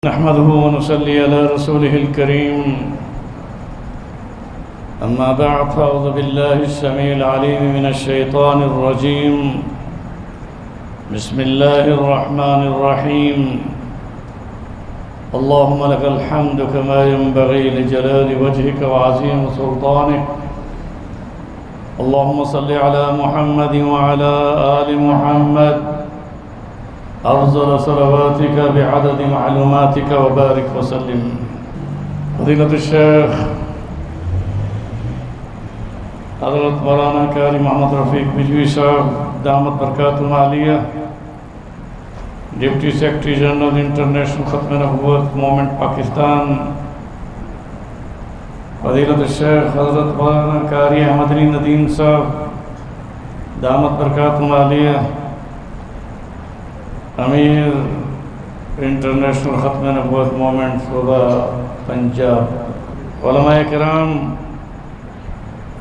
نحمده ونصلي على رسوله الكريم أما بعد فأعوذ بالله السميع العليم من الشيطان الرجيم بسم الله الرحمن الرحيم اللهم لك الحمد كما ينبغي لجلال وجهك وعظيم سلطانك اللهم صل على محمد وعلى آل محمد أفضل صلواتك بعدد معلوماتك وبارك وسلم. فضيلة الشيخ حضرت مولانا قاری محمد رفیق بجوی صاحب دامت برکاتہ العالیہ، ڈپٹی سیکرٹری جنرل انٹرنیشنل ختم نبوت مومنٹ پاکستان، فضیلت الشیخ حضرت مولانا قاری احمد علی ندیم صاحب دامت برکاتہ العالیہ، امیر انٹرنیشنل ختم نبوت مومنٹ صوبہ پنجاب، علماء کرام،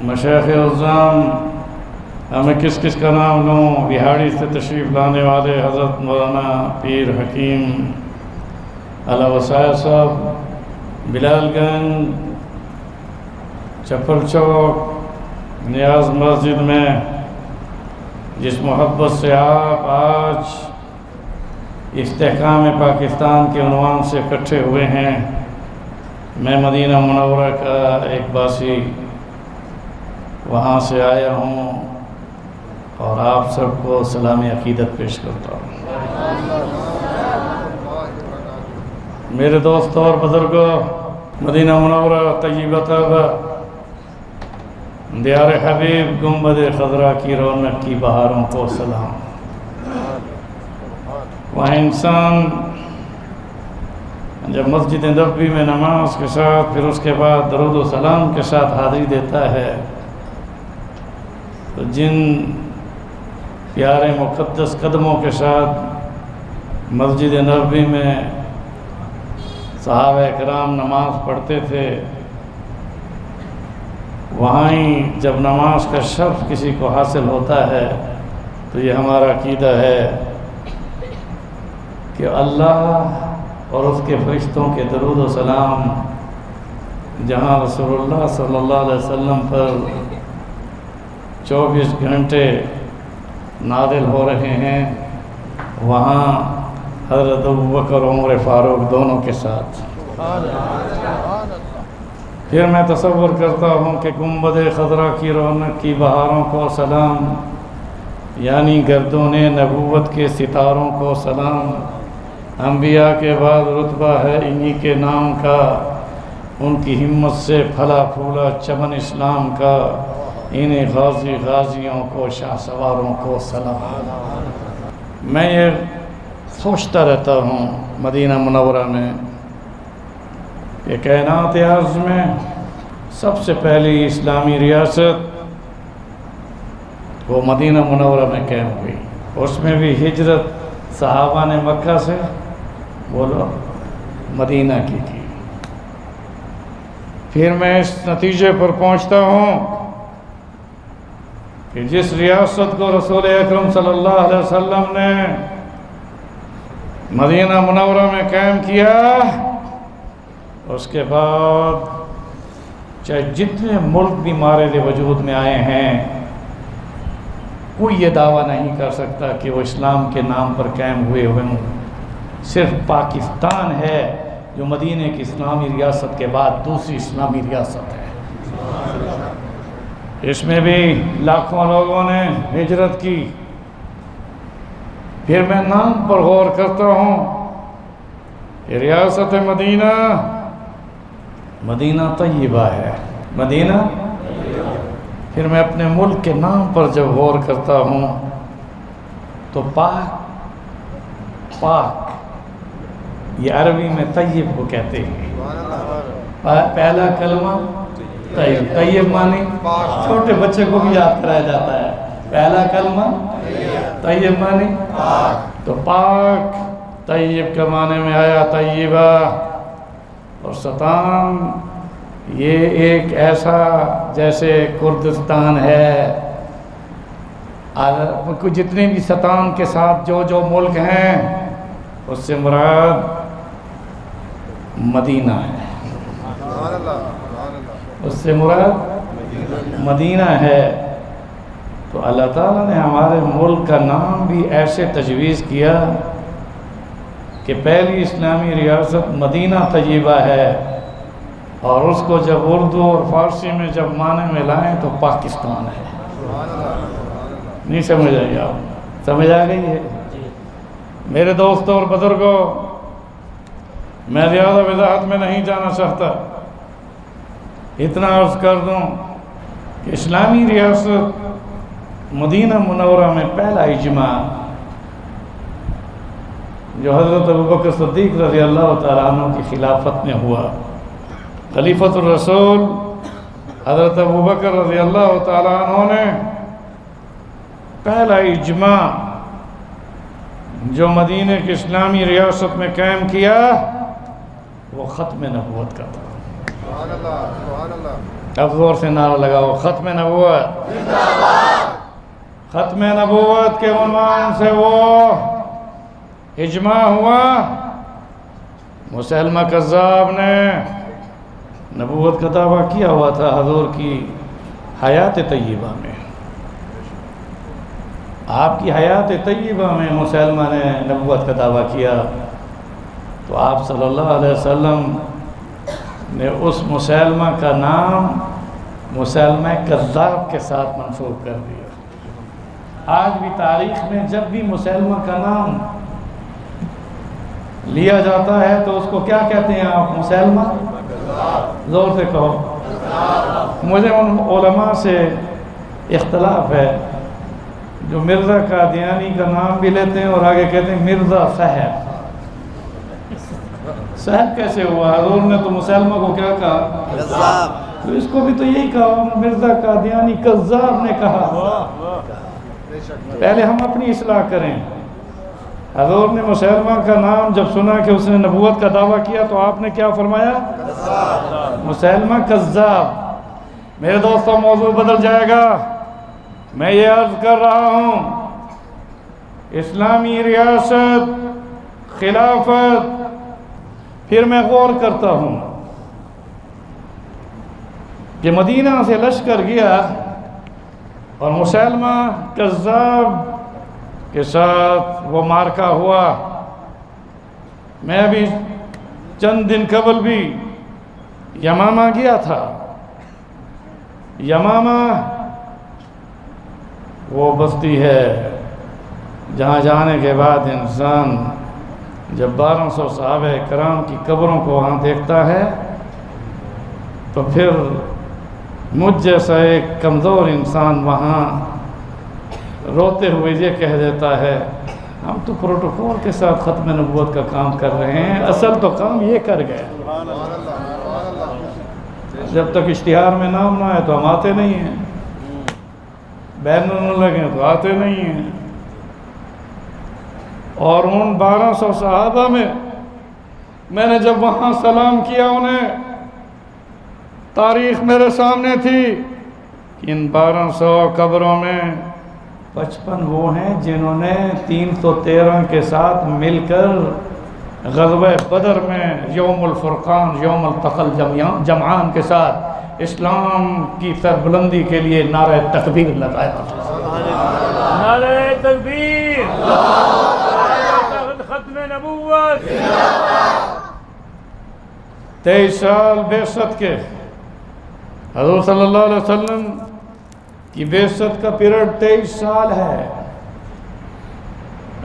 مشایخ اعظام، ہمیں کس کس کا نام لوں، بہاڑی سے تشریف لانے والے حضرت مولانا پیر حکیم علا وسائے صاحب، بلال گنج، چپل چوک، نیاز مسجد میں جس محبت سے آپ آج استحکام پاکستان کے عنوان سے اکٹھے ہوئے ہیں، میں مدینہ منورہ کا ایک باسی وہاں سے آیا ہوں اور آپ سب کو سلام عقیدت پیش کرتا ہوں۔ میرے دوست اور بزرگوں، مدینہ منورہ طیبہ طیبہ، دیار حبیب، گنبد خضرا کی رونق کی بہاروں کو سلام۔ وہاں انسان جب مسجد نبوی میں نماز کے ساتھ پھر اس کے بعد درود و سلام کے ساتھ حاضری دیتا ہے تو جن پیارے مقدس قدموں کے ساتھ مسجد نبوی میں صحابہ کرام نماز پڑھتے تھے، وہاں ہی جب نماز کا شرف کسی کو حاصل ہوتا ہے تو یہ ہمارا عقیدہ ہے کہ اللہ اور اس کے فرشتوں کے درود و سلام جہاں رسول اللہ صلی اللہ علیہ وسلم پر 24 گھنٹے نازل ہو رہے ہیں، وہاں حضرت ابوبکر عمر فاروق دونوں کے ساتھ۔ پھر میں تصور کرتا ہوں کہ گنبد خضرا کی رونق کی بہاروں کو سلام، یعنی گردون نبوت کے ستاروں کو سلام، انبیاء کے بعد رتبہ ہے انہی کے نام کا، ان کی ہمت سے پھلا پھولا چمن اسلام کا، انہیں غازیوں کو شاہ سواروں کو سلام۔ میں یہ سوچتا رہتا ہوں مدینہ منورہ میں کہ کائنات عرض میں سب سے پہلی اسلامی ریاست وہ مدینہ منورہ میں قائم ہوئی، اس میں بھی ہجرت صحابہ نے مکہ سے بولو مدینہ کی تھی۔ پھر میں اس نتیجے پر پہنچتا ہوں کہ جس ریاست کو رسول اکرم صلی اللہ علیہ وسلم نے مدینہ منورہ میں قائم کیا، اس کے بعد چاہے جتنے ملک بھی مارد وجود میں آئے ہیں، کوئی یہ دعویٰ نہیں کر سکتا کہ وہ اسلام کے نام پر قائم ہوئے ہوں۔ صرف پاکستان ہے جو مدینہ کی اسلامی ریاست کے بعد دوسری اسلامی ریاست ہے۔ اس میں بھی لاکھوں لوگوں نے ہجرت کی۔ پھر میں نام پر غور کرتا ہوں، یہ ریاست مدینہ مدینہ طیبہ ہے، مدینہ۔ پھر میں اپنے ملک کے نام پر جب غور کرتا ہوں تو پاک یہ عربی میں طیب کو کہتے ہیں۔ پہلا کلمہ طیب، طیب معنی چھوٹے بچے کو بھی یاد کرایا جاتا ہے، پہلا کلمہ طیب معنی تو پاک، طیب کا معنی میں آیا طیبہ۔ اور ستان یہ ایک ایسا جیسے کردستان ہے، جتنے بھی ستان کے ساتھ جو ملک ہیں اس سے مراد مدینہ ہے، اس سے مراد مدینہ ہے۔ تو اللہ تعالیٰ نے ہمارے ملک کا نام بھی ایسے تجویز کیا کہ پہلی اسلامی ریاست مدینہ طیبہ ہے، اور اس کو جب اردو اور فارسی میں جب معنی میں لائیں تو پاکستان ہے۔ نہیں سمجھ آئی؟ آپ سمجھ آ گئی ہے؟ میرے دوستوں اور بزرگوں، میں زیادہ وضاحت میں نہیں جانا چاہتا، اتنا عرض کر دوں کہ اسلامی ریاست مدینہ منورہ میں پہلا اجماع جو حضرت ابوبکر صدیق رضی اللہ تعالیٰ عنہ کی خلافت میں ہوا، خلیفۃ الرسول حضرت ابوبکر رضی اللہ تعالیٰ عنہ نے پہلا اجماع جو مدینہ کی اسلامی ریاست میں قائم کیا وہ ختم نبوت کا تھا۔ سبحان اللہ، سبحان اللہ۔ اب زور سے نعرہ لگاؤ، ختم نبوت زندہ باد۔ ختم نبوت کے عنوان سے وہ اجماع ہوا۔ مسیلمہ کذاب نے نبوت کا دعویٰ کیا ہوا تھا حضور کی حیات طیبہ میں، آپ کی حیات طیبہ میں مسیلمہ نے نبوت کا دعویٰ کیا، تو آپ صلی اللہ علیہ وسلم نے اس مسیلمہ کا نام مسیلمہ کذاب کے ساتھ منسوب کر دیا۔ آج بھی تاریخ میں جب بھی مسیلمہ کا نام لیا جاتا ہے تو اس کو کیا کہتے ہیں آپ؟ مسیلمہ؟ زور سے کہو۔ مجھے ان علماء سے اختلاف ہے جو مرزا قادیانی کا نام بھی لیتے ہیں اور آگے کہتے ہیں مرزا صاحب۔ صاحب کیسے ہوا؟ حضور نے تو مسلمہ کو کیا کہا؟ کذاب۔ تو اس کو بھی تو یہی کہا، مرزا قادیانی کذاب نے کہا۔ پہلے ہم اپنی اصلاح کریں۔ حضور نے مسلمہ کا نام جب سنا کہ اس نے نبوت کا دعویٰ کیا تو آپ نے کیا فرمایا؟ مسلمہ کذاب۔ میرے دوستوں، موضوع بدل جائے گا۔ میں یہ عرض کر رہا ہوں، اسلامی ریاست، خلافت، پھر میں غور کرتا ہوں کہ مدینہ سے لشکر گیا اور مسیلمہ کذاب کے ساتھ وہ معرکہ ہوا۔ میں ابھی چند دن قبل بھی یمامہ گیا تھا۔ یمامہ وہ بستی ہے جہاں جانے کے بعد انسان جب 1200 صحابہ کرام کی قبروں کو وہاں دیکھتا ہے تو پھر مجھ جیسا ایک کمزور انسان وہاں روتے ہوئے یہ کہہ دیتا ہے، ہم تو پروٹوکول کے ساتھ ختم نبوت کا کام کر رہے ہیں، اصل تو کام یہ کر گئے۔ جب تک اشتہار میں نام نہ آئے تو ہم آتے نہیں ہیں، بینر نہ لگیں تو آتے نہیں ہیں۔ اور ان 1200 صحابہ میں نے جب وہاں سلام کیا انہیں، تاریخ میرے سامنے تھی کہ ان 1200 قبروں میں 55 وہ ہیں جنہوں نے 313 کے ساتھ مل کر غزوہ بدر میں یوم الفرقان، یوم التقى الجمعان کے ساتھ اسلام کی سربلندی کے لیے نعرہ تکبیر لگایا۔ نعرہ تکبیر، ختم نبوت۔ 23 سال بعثت کے، حضور صلی اللہ علیہ وسلم کی بعثت کا پیریڈ 23 سال ہے۔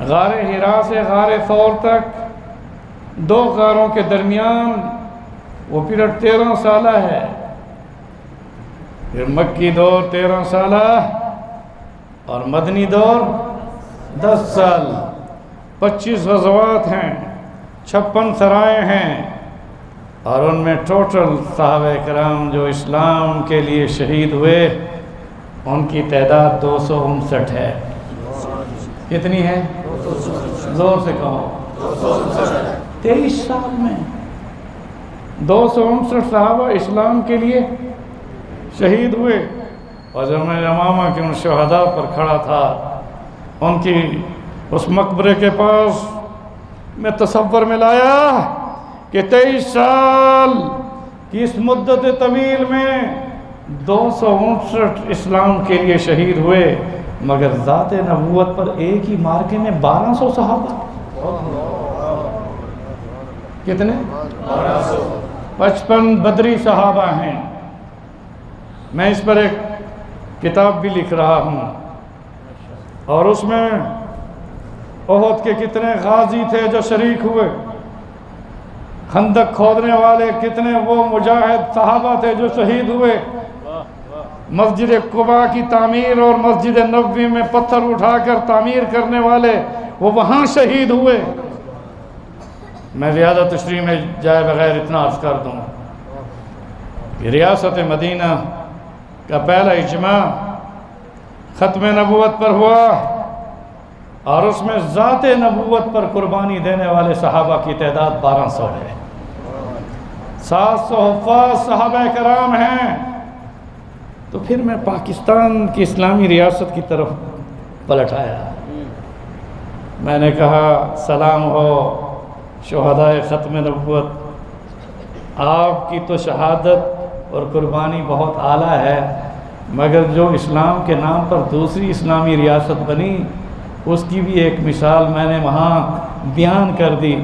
غار حرا سے غار ثور تک 2 غاروں کے درمیان وہ پیریڈ 13 سالہ ہے۔ پھر مکی دور 13 سالہ اور مدنی دور 10 سال، 25 غزوات ہیں، 56 سرائے ہیں، اور ان میں ٹوٹل صحابہ کرام جو اسلام کے لیے شہید ہوئے ان کی تعداد 259 ہے۔ کتنی ہے؟ زور سے کہو۔ 23 سال میں 259 صحابہ اسلام کے لیے شہید ہوئے۔ اور جب میں یمامہ کے ان شہداء پر کھڑا تھا، ان کی اس مقبرے کے پاس، میں تصور میں لایا کہ 23 سال کی اس مدت طویل میں 259 اسلام کے لیے شہید ہوئے، مگر ذات نبوت پر ایک ہی مارکے میں 1200 صحابہ۔ کتنے؟ 55 بدری صحابہ ہیں۔ میں اس پر ایک کتاب بھی لکھ رہا ہوں، اور اس میں احد کے کتنے غازی تھے جو شریک ہوئے، خندق کھودنے والے کتنے وہ مجاہد صحابہ تھے جو شہید ہوئے، مسجد قباء کی تعمیر اور مسجد نبوی میں پتھر اٹھا کر تعمیر کرنے والے وہ وہاں شہید ہوئے۔ میں زیادہ تشریح میں جائے بغیر اتنا عرض کر دوں کہ ریاست مدینہ کا پہلا اجماع ختم نبوت پر ہوا، اور اس میں ذات نبوت پر قربانی دینے والے صحابہ کی تعداد 1200 ہے۔ 700 حفاظ صحابہ کرام ہیں۔ تو پھر میں پاکستان کی اسلامی ریاست کی طرف پلٹ آیا۔ میں نے کہا سلام ہو شہدائے ختم نبوت، آپ کی تو شہادت اور قربانی بہت اعلیٰ ہے، مگر جو اسلام کے نام پر دوسری اسلامی ریاست بنی اس کی بھی ایک مثال میں نے وہاں بیان کر دی۔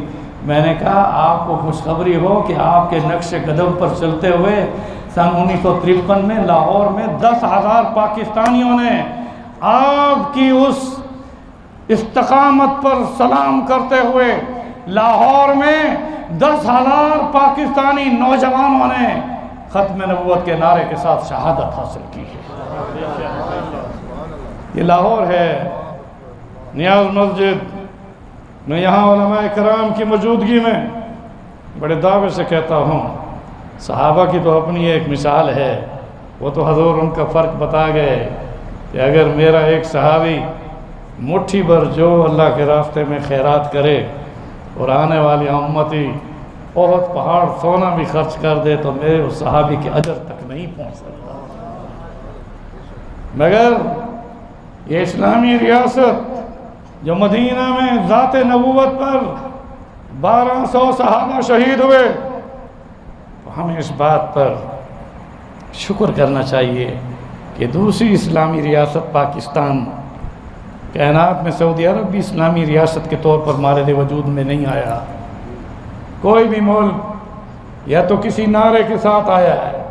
میں نے کہا آپ کو خوشخبری ہو کہ آپ کے نقش قدم پر چلتے ہوئے سن 1953 میں لاہور میں 10,000 پاکستانیوں نے آپ کی اس استقامت پر سلام کرتے ہوئے لاہور میں 10,000 پاکستانی نوجوانوں نے ختم نبوت کے نعرے کے ساتھ شہادت حاصل کی ہے۔ یہ لاہور ہے، نیاز مسجد میں یہاں علماء کرام کی موجودگی میں بڑے دعوے سے کہتا ہوں، صحابہ کی تو اپنی ایک مثال ہے، وہ تو حضور ان کا فرق بتا گئے کہ اگر میرا ایک صحابی مٹھی بھر جو اللہ کے راستے میں خیرات کرے اور آنے والی امتی بہت پہاڑ سونا بھی خرچ کر دے تو میرے اس صحابی کے اجر تک نہیں پہنچ سکتا۔ مگر یہ اسلامی ریاست جو مدینہ میں ذات نبوت پر 1200 صحابہ شہید ہوئے، تو ہمیں اس بات پر شکر کرنا چاہیے کہ دوسری اسلامی ریاست پاکستان، کائنات میں سعودی عرب بھی اسلامی ریاست کے طور پر مارد وجود میں نہیں آیا۔ کوئی بھی ملک یا تو کسی نعرے کے ساتھ آیا ہے،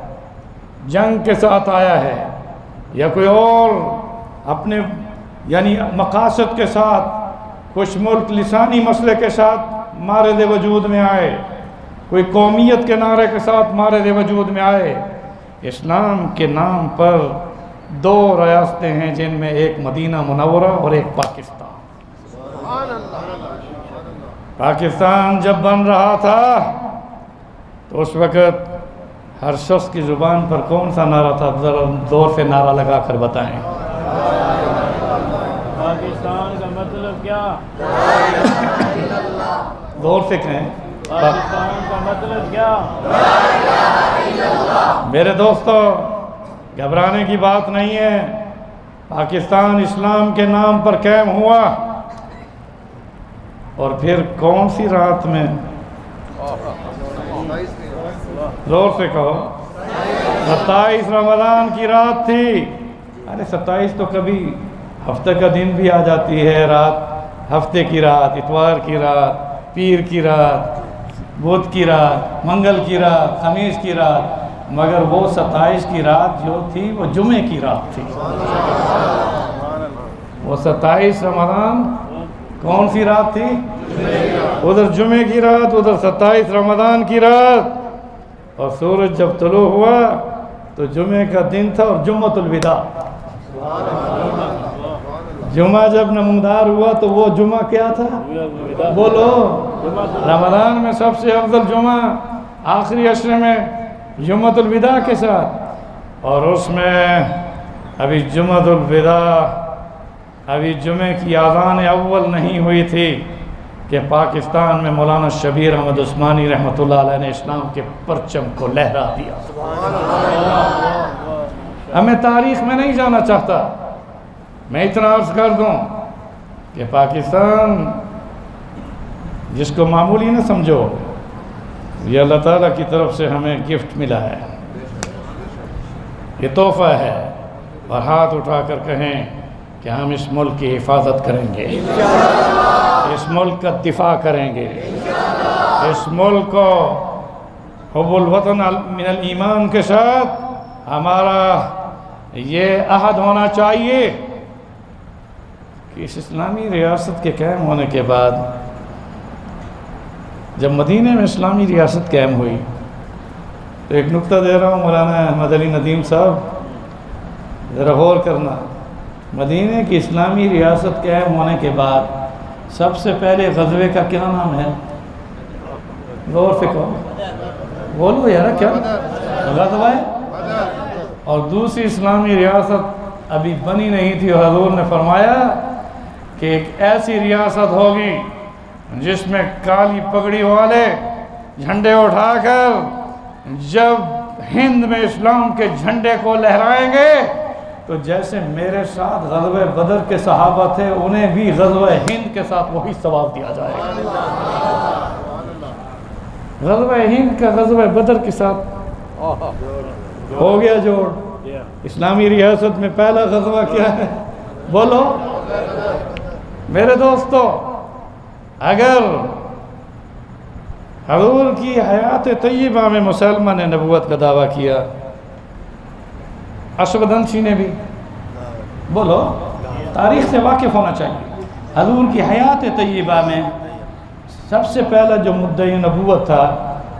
جنگ کے ساتھ آیا ہے، یا کوئی اور اپنے یعنی مقاصد کے ساتھ، کچھ ملک لسانی مسئلے کے ساتھ مارد وجود میں آئے، کوئی قومیت کے نعرے کے ساتھ مارد وجود میں آئے۔ اسلام کے نام پر 2 ریاستیں ہیں جن میں ایک مدینہ منورہ اور ایک پاکستان۔ پاکستان جب بن رہا تھا تو اس وقت ہر شخص کی زبان پر کون سا نعرہ تھا؟ ذرا زور سے نعرہ لگا کر بتائیں۔ پاکستان کا مطلب کیا؟ زور سے کہیں۔ پاکستان کا مطلب کیا؟ میرے دوستو، گھبرانے کی بات نہیں ہے۔ پاکستان اسلام کے نام پر قائم ہوا، اور پھر کون سی رات میں؟ زور سے کہو۔ 27 رمضان کی رات تھی۔ ارے 27 تو کبھی ہفتے کا دن بھی آ جاتی ہے، رات ہفتے کی رات، اتوار کی رات، پیر کی رات، بدھ کی رات، منگل کی رات، خمیس کی رات، مگر وہ 27 کی رات جو تھی وہ جمعے کی رات تھی۔ وہ 27 رمضان کون سی رات تھی؟ ادھر جمعے کی رات، ادھر 27 رمضان کی رات، اور سورج جب طلوع ہوا تو جمعے کا دن تھا، اور جمعۃ الوداع۔ جمعہ جب نمودار ہوا تو وہ جمعہ کیا تھا؟ بولو۔ رمضان میں سب سے افضل جمعہ آخری عشرے میں جمعۃ الوداع کے ساتھ، اور اس میں ابھی جمعۃ الوداع، ابھی جمعے کی اذان اول نہیں ہوئی تھی کہ پاکستان میں مولانا شبیر احمد عثمانی رحمۃ اللہ علیہ نے اسلام کے پرچم کو لہرا دیا۔ ہمیں تاریخ میں نہیں جانا چاہتا، میں اتنا عرض کر دوں کہ پاکستان جس کو معمولی نہ سمجھو، یہ اللہ تعالیٰ کی طرف سے ہمیں گفٹ ملا ہے، یہ تحفہ ہے، اور ہاتھ اٹھا کر کہیں کہ ہم اس ملک کی حفاظت کریں گے، اس ملک کا دفاع کریں گے، اس ملک کو حب الوطن من الایمان کے ساتھ ہمارا یہ عہد ہونا چاہیے کہ اس اسلامی ریاست کے قائم ہونے کے بعد، جب مدینہ میں اسلامی ریاست قائم ہوئی، تو ایک نقطہ دے رہا ہوں مولانا احمد علی ندیم صاحب، ذرا غور کرنا، مدینہ کی اسلامی ریاست قائم ہونے کے بعد سب سے پہلے غزوے کا کیا نام ہے؟ غور سے کہو، بولو یار، کیا غزوہ ہے؟ اور دوسری اسلامی ریاست ابھی بنی نہیں تھی، حضور نے فرمایا کہ ایک ایسی ریاست ہوگی جس میں کالی پگڑی والے جھنڈے اٹھا کر جب ہند میں اسلام کے جھنڈے کو لہرائیں گے تو جیسے میرے ساتھ غزوہ بدر کے صحابہ تھے، انہیں بھی غزوہ ہند کے ساتھ وہی ثواب دیا جائے گا۔ غزوہ ہند کا غزوہ بدر کے ساتھ ہو گیا جوڑ۔ اسلامی ریاست میں پہلا غزوہ کیا ہے؟ بولو میرے دوستو، اگر حضور کی حیات طیبہ میں مسلمہ نے نبوت کا دعویٰ کیا، اسود انسی نے بھی، بولو تاریخ سے واقف ہونا چاہیے، حضور کی حیات طیبہ میں سب سے پہلا جو مدعی نبوت تھا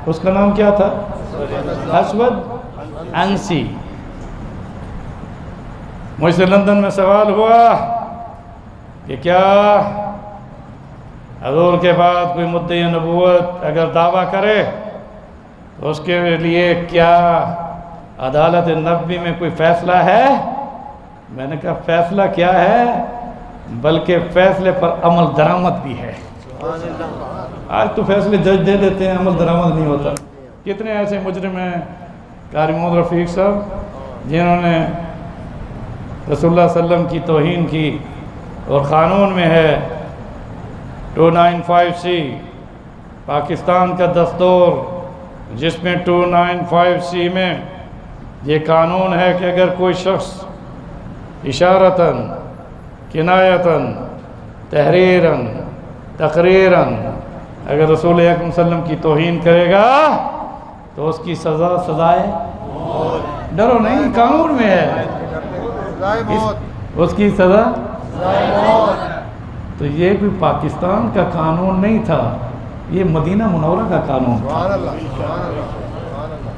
اس کا نام کیا تھا؟ اسود انسی۔ مجھ سے لندن میں سوال ہوا کہ کیا حضور کے بعد کوئی مدعی نبوت اگر دعویٰ کرے تو اس کے لیے کیا عدالت نبوی میں کوئی فیصلہ ہے؟ میں نے کہا فیصلہ کیا ہے، بلکہ فیصلے پر عمل درآمد بھی ہے۔ آج تو فیصلے جج دے دیتے ہیں، عمل درآمد نہیں ہوتا۔ کتنے ایسے مجرم ہیں، قاری محمد رفیق صاحب، جنہوں نے رسول اللہ صلی اللہ علیہ وسلم کی توہین کی، اور قانون میں ہے 295C پاکستان کا دستور، جس میں 295C میں یہ قانون ہے کہ اگر کوئی شخص اشارتاً، کنایتاً، تحریراً، تقریراً اگر رسول اکرم صلی اللہ علیہ وسلم کی توہین کرے گا تو اس کی سزائے، ڈرو نہیں، قانون میں ہے اس کی سزا۔ تو یہ کوئی پاکستان کا قانون نہیں تھا، یہ مدینہ منورہ کا قانون تھا۔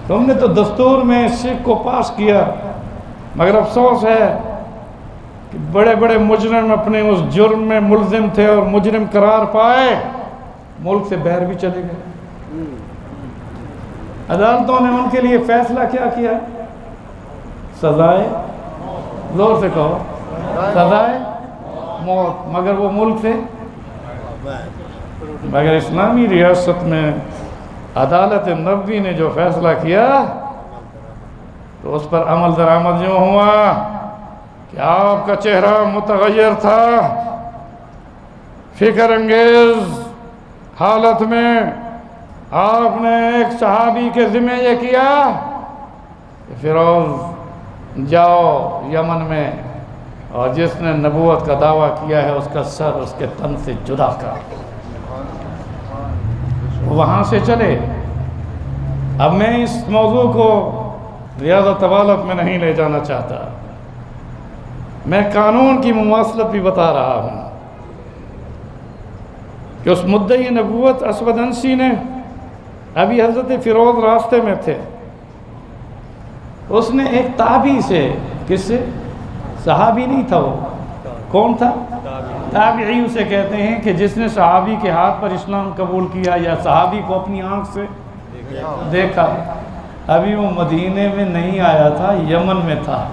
تم نے تو دستور میں شرک کو پاس کیا، مگر افسوس ہے کہ بڑے بڑے مجرم اپنے اس جرم میں ملزم تھے اور مجرم قرار پائے، ملک سے باہر بھی چلے گئے۔ عدالتوں نے ان کے لیے فیصلہ کیا کیا؟ سزائے، زور سے کہو، سزائے موت، مگر وہ ملک سے، مگر اسلامی ریاست میں عدالت نبوی نے جو فیصلہ کیا تو اس پر عمل درآمد یوں ہوا کہ آپ کا چہرہ متغیر تھا، فکر انگیز حالت میں آپ نے ایک صحابی کے ذمہ یہ کیا کہ فیروز جاؤ یمن میں، اور جس نے نبوت کا دعویٰ کیا ہے اس کا سر اس کے تن سے جدا کر۔ وہاں سے چلے۔ اب میں اس موضوع کو زیادہ طوالت میں نہیں لے جانا چاہتا، میں قانون کی مماثلت بھی بتا رہا ہوں کہ اس مدعی نبوت اسود انسی نے، ابھی حضرت فیروز راستے میں تھے، اس نے ایک تابعی سے، کس سے؟ صحابی نہیں تھا، وہ کون تھا؟ تابعی اسے کہتے ہیں کہ جس نے صحابی کے ہاتھ پر اسلام قبول کیا یا صحابی کو اپنی آنکھ سے دیکھا۔ ابھی وہ مدینے میں نہیں آیا تھا، یمن میں تھا،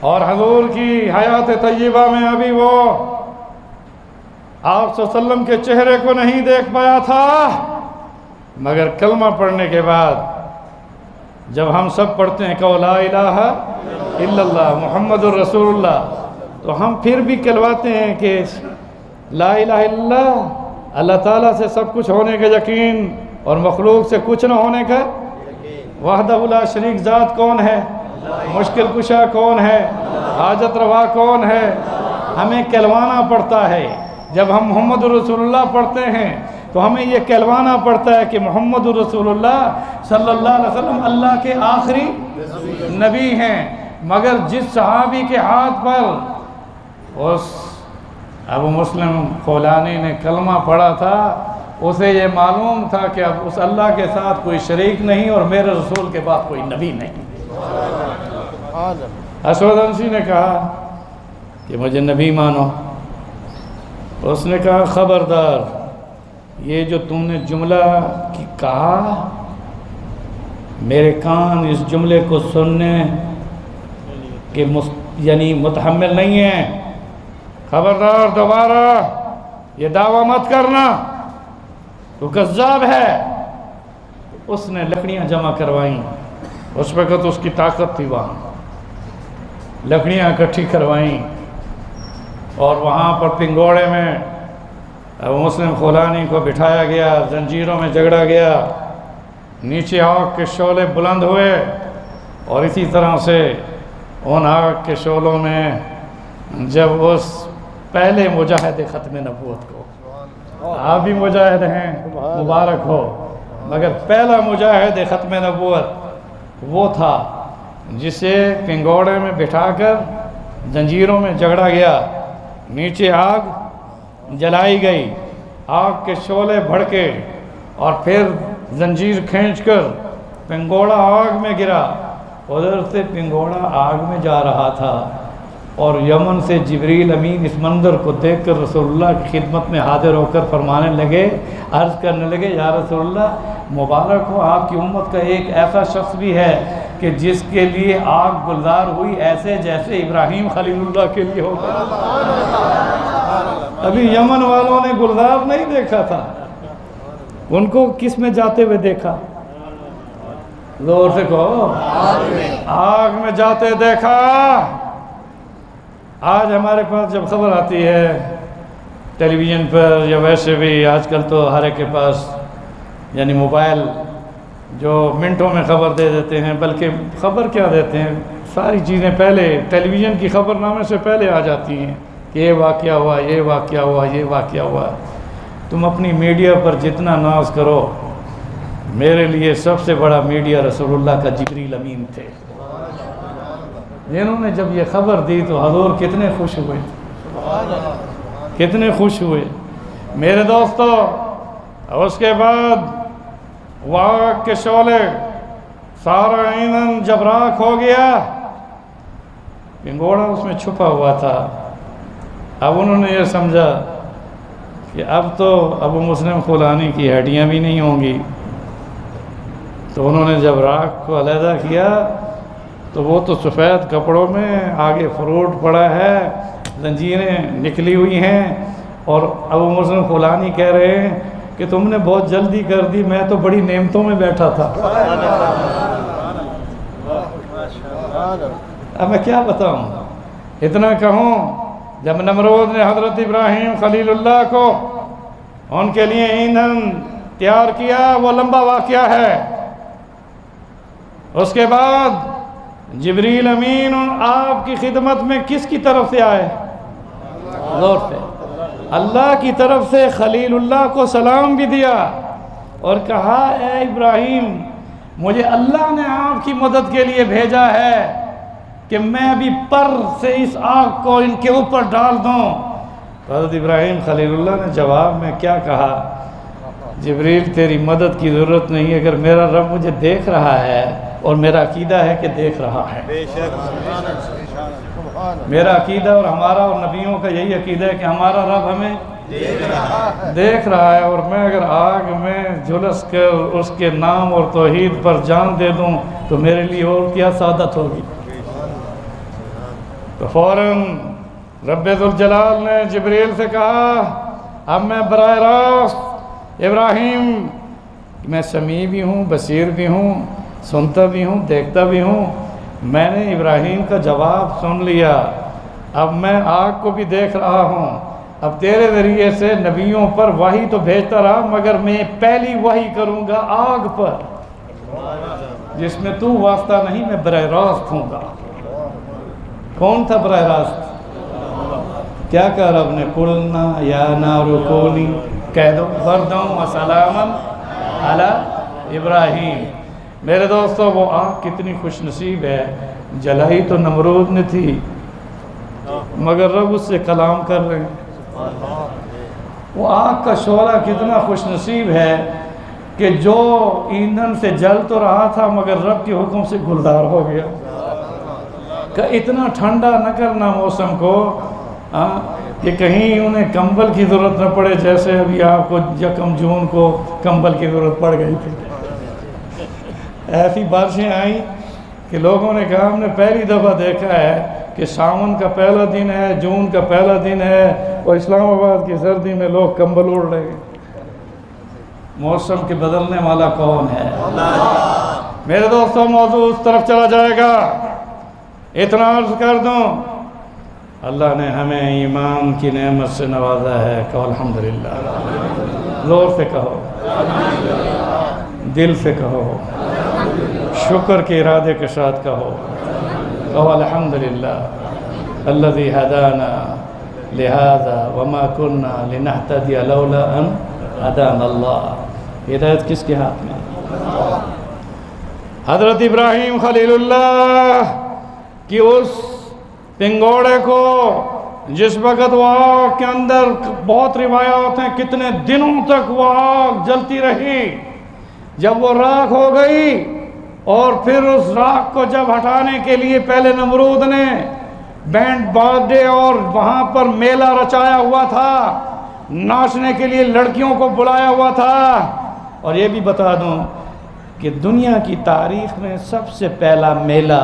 اور حضور کی حیات طیبہ میں ابھی وہ آپ صلی اللہ علیہ وسلم کے چہرے کو نہیں دیکھ پایا تھا، مگر کلمہ پڑھنے کے بعد جب ہم سب پڑھتے ہیں کہ لا الہ الا اللہ محمد الرسول اللہ، تو ہم پھر بھی کہلواتے ہیں کہ لا الہ الا اللہ اللہ تعالیٰ سے سب کچھ ہونے کا یقین اور مخلوق سے کچھ نہ ہونے کا وحدہ لا شریک ذات کون ہے؟ مشکل کشا کون ہے؟ حاجت روا کون ہے؟ ہمیں کہلوانا پڑتا ہے. جب ہم محمد رسول اللہ پڑھتے ہیں تو ہمیں یہ کہلوانا پڑتا ہے کہ محمد رسول اللہ صلی اللہ علیہ وسلم اللہ کے آخری نبی ہیں. مگر جس صحابی کے ہاتھ پر اس ابو مسلم خولانی نے کلمہ پڑھا تھا اسے یہ معلوم تھا کہ اب اس اللہ کے ساتھ کوئی شریک نہیں اور میرے رسول کے بعد کوئی نبی نہیں. اسود انسی نے کہا کہ مجھے نبی مانو. اس نے کہا خبردار، یہ جو تم نے جملہ کہا میرے کان اس جملے کو سننے کے یعنی متحمل نہیں ہیں. خبردار دوبارہ یہ دعویٰ مت کرنا، تو کذاب ہے. اس نے لکڑیاں جمع کروائیں. اس وقت اس کی طاقت تھی، وہاں لکڑیاں اکٹھی کروائیں اور وہاں پر پنگوڑے میں ابو مسلم خولانی کو بٹھایا گیا. زنجیروں میں جگڑا گیا. نیچے آگ کے شعلے بلند ہوئے اور اسی طرح سے ان آگ کے شعلوں میں جب اس پہلے مجاہد ختم نبوت کو، آپ بھی مجاہد ہیں مبارک ہو، مگر پہلا مجاہد ختم نبوت وہ تھا جسے پنگوڑے میں بٹھا کر زنجیروں میں جگڑا گیا. نیچے آگ جلائی گئی، آگ کے شعلے بھڑکے اور پھر زنجیر کھینچ کر پنگوڑا آگ میں گرا. ادھر سے پنگوڑا آگ میں جا رہا تھا اور یمن سے جبریل امین اس منظر کو دیکھ کر رسول اللہ کی خدمت میں حاضر ہو کر فرمانے لگے، عرض کرنے لگے یا رسول اللہ مبارک ہو، آپ کی امت کا ایک ایسا شخص بھی ہے کہ جس کے لیے آگ گلزار ہوئی ایسے جیسے ابراہیم خلیل اللہ کے لیے ہو گیا. ابھی یمن والوں نے گلزار نہیں دیکھا تھا، ان کو کس میں جاتے ہوئے دیکھا؟ زور سے کہو، آگ میں جاتے دیکھا. آج ہمارے پاس جب خبر آتی ہے ٹیلی ویژن پر یا ویسے بھی آج کل تو ہر ایک کے پاس یعنی موبائل جو منٹوں میں خبر دے دیتے ہیں، بلکہ خبر کیا دیتے ہیں، ساری چیزیں پہلے ٹیلی ویژن کی خبر نامے سے پہلے آ جاتی ہیں کہ یہ واقعہ ہوا، یہ واقعہ ہوا، یہ واقعہ ہوا. تم اپنی میڈیا پر جتنا ناز کرو، میرے لیے سب سے بڑا میڈیا رسول اللہ کا جبریل امین تھے. جنہوں نے جب یہ خبر دی تو حضور کتنے خوش ہوئے، کتنے خوش ہوئے میرے دوستو. اس کے بعد آگ کے شعلے سارا ایندھن جب راکھ ہو گیا، پنگوڑا اس میں چھپا ہوا تھا. اب انہوں نے یہ سمجھا کہ اب تو ابو مسلم خولانی کی ہڈیاں بھی نہیں ہوں گی. تو انہوں نے جب راکھ کو علیحدہ کیا تو وہ تو سفید کپڑوں میں آگے فروٹ پڑا ہے، زنجیریں نکلی ہوئی ہیں، اور ابو مسلم خولانی کہہ رہے ہیں کہ تم نے بہت جلدی کر دی، میں تو بڑی نعمتوں میں بیٹھا تھا. اب میں کیا بتاؤں، اتنا کہوں، جب نمرود نے حضرت ابراہیم خلیل اللہ کو ان کے لیے ایندھن تیار کیا، وہ لمبا واقعہ ہے. اس کے بعد جبریل امین آپ کی خدمت میں کس کی طرف سے آئے؟ زور سے اللہ کی طرف سے. خلیل اللہ کو سلام بھی دیا اور کہا اے ابراہیم، مجھے اللہ نے آپ کی مدد کے لیے بھیجا ہے کہ میں ابھی پر سے اس آگ کو ان کے اوپر ڈال دوں. حضرت ابراہیم خلیل اللہ نے جواب میں کیا کہا؟ جبریل تیری مدد کی ضرورت نہیں، اگر میرا رب مجھے دیکھ رہا ہے، اور میرا عقیدہ ہے کہ دیکھ رہا ہے. میرا عقیدہ اور ہمارا اور نبیوں کا یہی عقیدہ ہے کہ ہمارا رب ہمیں دیکھ رہا ہے. اور میں اگر آگ میں جھلس کر اس کے نام اور توحید پر جان دے دوں تو میرے لیے اور کیا سعادت ہوگی. تو فوراً رب ذوالجلال نے جبریل سے کہا اب میں براہ راست ابراہیم، میں سمیع بھی ہوں، بصیر بھی ہوں، سنتا بھی ہوں، دیکھتا بھی ہوں. میں نے ابراہیم کا جواب سن لیا، اب میں آگ کو بھی دیکھ رہا ہوں اب تیرے ذریعے سے نبیوں پر وحی تو بھیجتا رہا، مگر میں پہلی وحی کروں گا آگ پر، جس میں تو واسطہ نہیں، میں براہ راست ہوں گا۔ کون تھا براہ راست؟ کیا کہا رب نے؟ قلنا یا نار کونی، کہہ دو برداً و سلاما علی ابراہیم۔ میرے دوستو، وہ آگ کتنی خوش نصیب ہے، جلائی تو نمرود نے تھی، مگر رب اس سے کلام کر رہے ہیں۔ وہ آگ کا شعلہ کتنا خوش نصیب ہے کہ جو ایندھن سے جل تو رہا تھا، مگر رب کے حکم سے گلدار ہو گیا۔ کہ اتنا ٹھنڈا نہ کرنا موسم کو کہ کہیں انہیں کمبل کی ضرورت نہ پڑے، جیسے ابھی آپ کو 1 جون کو کمبل کی ضرورت پڑ گئی تھی۔ ایسی بارشیں آئیں کہ لوگوں نے کہا ہم نے پہلی دفعہ دیکھا ہے کہ ساون کا پہلا دن ہے، جون کا پہلا دن ہے، اور اسلام آباد کی سردی میں لوگ کمبل اوڑھ رہے ہیں۔ موسم کے بدلنے والا کون ہے؟ میرے دوستوں، موضوع اس طرف چلا جائے گا۔ اتنا عرض کر دوں، اللہ نے ہمیں ایمان کی نعمت سے نوازا ہے، کہو الحمدللہ، زور سے کہو، دل سے کہو، شکر کے ارادے کے ساتھ کہو الحمدللہ الذی ہدانا لہذا وما کننا لنہتدی لولا ان ہدانا اللہ۔ ہدایت کس کے ہاتھ میں؟ حضرت ابراہیم خلیل اللہ کی اس پنگوڑے کو جس وقت وہ آگ کے اندر، بہت روایات ہیں کتنے دنوں تک وہ آگ جلتی رہی، جب وہ راکھ ہو گئی اور پھر اس راکھ کو جب ہٹانے کے لیے پہلے نمرود نے بینڈ باجے اور وہاں پر میلہ رچایا ہوا تھا، ناچنے کے لیے لڑکیوں کو بلایا ہوا تھا۔ اور یہ بھی بتا دوں کہ دنیا کی تاریخ میں سب سے پہلا میلہ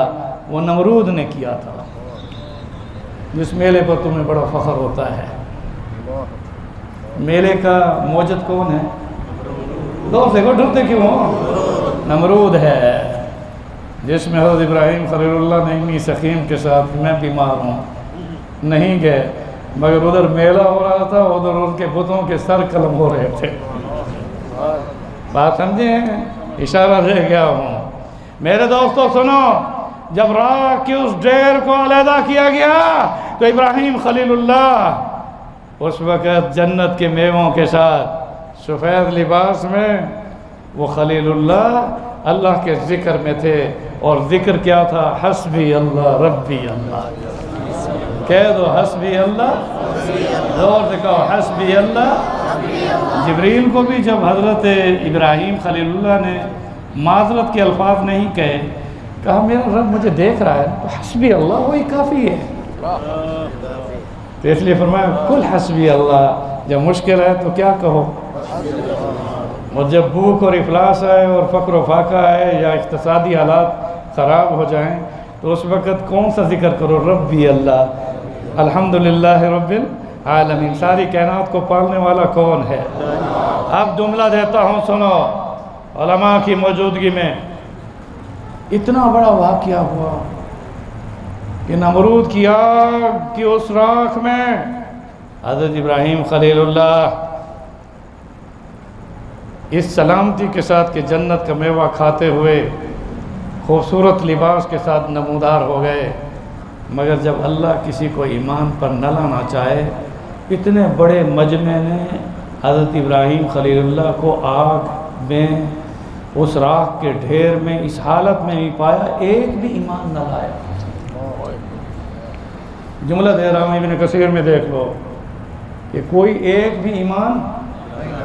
وہ نمرود نے کیا تھا، جس میلے پر تمہیں بڑا فخر ہوتا ہے۔ میلے کا موجد کون ہے؟ دو سے کو ڈرتے کیوں ہو؟ نمرود ہے، جس میں حضرت ابراہیم خلیل اللہ نے انی سخیم کے ساتھ، میں بیمار ہوں، نہیں گئے، مگر ادھر میلہ ہو رہا تھا، ادھر ان کے بتوں کے سر قلم ہو رہے تھے۔ بات سمجھیں؟ اشارہ دے گیا ہوں۔ میرے دوستو سنو، جب راکھ کی اس ڈیر کو علیحدہ کیا گیا تو ابراہیم خلیل اللہ اس وقت جنت کے میووں کے ساتھ سفید لباس میں، وہ خلیل اللہ اللہ کے ذکر میں تھے، اور ذکر کیا تھا؟ حسبی اللہ ربی اللہ۔ کہہ دو حسبی اللہ، زور سے کہو حسبی اللہ۔ جبریل کو بھی جب حضرت ابراہیم خلیل اللہ نے معذرت کے الفاظ نہیں کہے، کہا میرا رب مجھے دیکھ رہا ہے، تو حسبی اللہ وہی کافی ہے۔ تو اس لیے فرمایا کل حسبی اللہ، جب مشکل ہے تو کیا کہو؟ اور جب بھوک اور افلاس آئے اور فقر و فاقہ آئے یا اقتصادی حالات خراب ہو جائیں تو اس وقت کون سا ذکر کرو؟ ربی اللہ، الحمدللہ رب العالمین۔ ساری کائنات کو پالنے والا کون ہے؟ اب جملہ دیتا ہوں سنو، علماء کی موجودگی میں اتنا بڑا واقعہ ہوا کہ نمرود کی آگ کی اس راکھ میں حضرت ابراہیم خلیل اللہ اس سلامتی کے ساتھ کہ جنت کا میوہ کھاتے ہوئے خوبصورت لباس کے ساتھ نمودار ہو گئے، مگر جب اللہ کسی کو ایمان پر نہ لانا چاہے، اتنے بڑے مجمع نے حضرت ابراہیم خلیل اللہ کو آگ میں، اس راکھ کے ڈھیر میں، اس حالت میں بھی پایا، ایک بھی ایمان نہ لایا۔ جملہ دے رہا ہوں، ابن کثیر میں دیکھ لو کہ کوئی ایک بھی ایمان،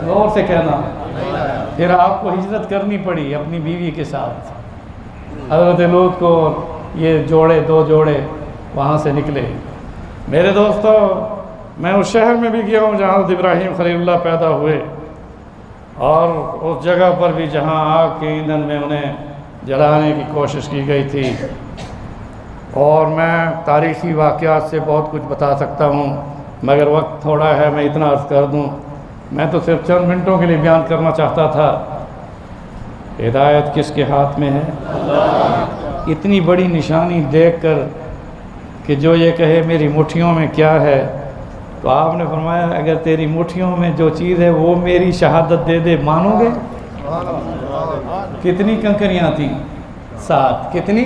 غور سے کہنا، پھر آپ کو ہجرت کرنی پڑی اپنی بیوی کے ساتھ۔ حضرت لوط کو یہ جوڑے، 2 جوڑے وہاں سے نکلے۔ میرے دوستو، میں اس شہر میں بھی گیا ہوں جہاں حضرت ابراہیم خلیل اللہ پیدا ہوئے، اور اس جگہ پر بھی جہاں آگ کے ایندھن میں انہیں جلانے کی کوشش کی گئی تھی۔ اور میں تاریخی واقعات سے بہت کچھ بتا سکتا ہوں، مگر وقت تھوڑا ہے، میں اتنا عرض کر دوں، میں تو صرف چند منٹوں کے لیے بیان کرنا چاہتا تھا، ہدایت کس کے ہاتھ میں ہے؟ اتنی بڑی نشانی دیکھ کر کہ جو یہ کہے میری مٹھیوں میں کیا ہے، تو آپ نے فرمایا اگر تیری مٹھیوں میں جو چیز ہے وہ میری شہادت دے دے مانو گے؟ کتنی کنکریاں تھیں؟ 7. کتنی؟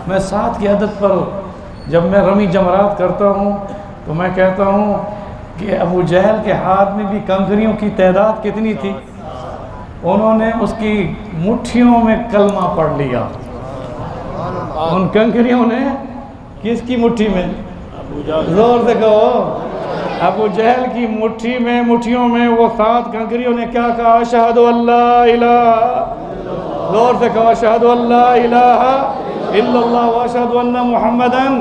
میں 7 کی عدد پر جب میں رمی جمرات کرتا ہوں تو میں کہتا ہوں کہ ابو جہل کے ہاتھ میں بھی کنکریوں کی تعداد کتنی تھی؟ انہوں نے اس کی مٹھیوں میں کلمہ پڑھ لیا. ان کنکریوں نے کس کی مٹھی میں؟ زور سے کہو. ابو جہل کی مٹھیوں میں وہ 7 کنکریوں نے کیا کہا؟ اشہد ان لا الہ. زور سے کہو اشہد ان لا الہ الا اللہ واشہد ان محمدن